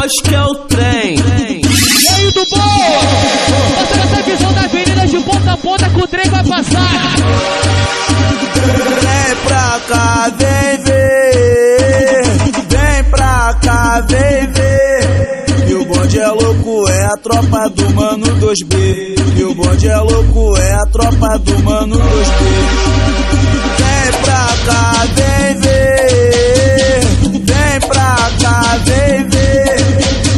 nós que é o trem. E aí, do bom? Passando essa visão da avenida de ponta a ponta que o trem vai passar. Vem pra cá, vem ver. Vem pra cá, vem ver. E o bonde é louco, é a tropa do mano 2B. E o bonde é louco, é a tropa do mano 2B. Vem pra cá, vem ver. Vem pra cá, vem ver.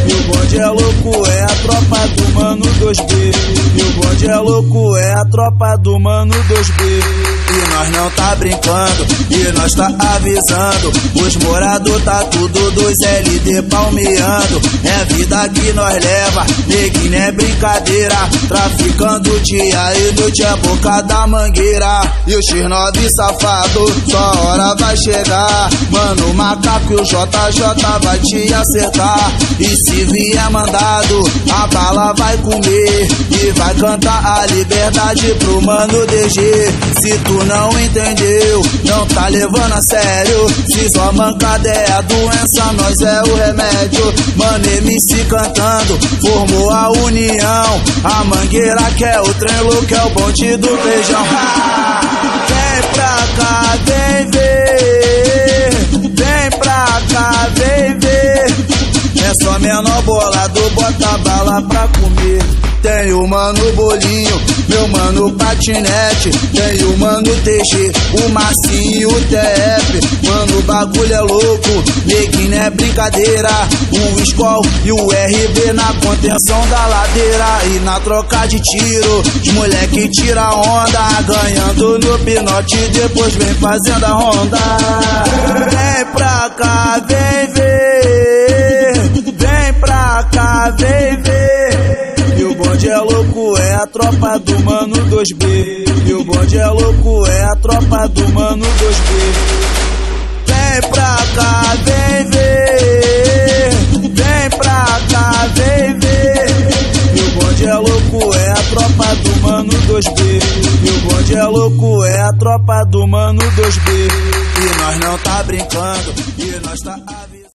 E o bonde é louco, é a tropa do mano 2B. E o bonde é louco, é a tropa do mano 2B. E nós não tá brincando, e nós tá avisando. Os morador tá tudo dos LD palmeando. É vida que nós leva, neguinho é brincadeira. Traficando dia e noite é boca da mangueira. E o X9 safado, sua hora vai chegar. Mano, o macaco e o JJ vai te acertar. E se vier mandado, a bala vai comer. E vai cantar a liberdade pro mano DG. Se tu não entendeu, não tá levando a sério. Se sua mancada é a doença, nós é o remédio. Mano, MC cantando, formou a união. A mangueira que é o trem louco, é o bonde do feijão. Vem pra cá, vem ver. Vem pra cá, vem ver. É só menor bolado, bota bala pra comer. Tem o mano Bolinho, meu mano Patinete. Tem o mano TG, o Marcinho e o TF. Mano, o bagulho é louco, neguinho é brincadeira. O Skol e o RB na contenção da ladeira. E na troca de tiro, os moleque tira onda. Ganhando no pinote, depois vem fazendo a ronda. Vem pra cá, vem ver. Vem pra cá, vem ver. E o bonde é louco, é a tropa do mano 2B. E o bonde é louco, é a tropa do mano 2B. Vem pra cá, vem ver. Vem pra cá, vem ver. E o bonde é louco, é a tropa do mano 2B. E o bonde é louco, é a tropa do mano 2B. E nós não tá brincando, e nós tá avisando.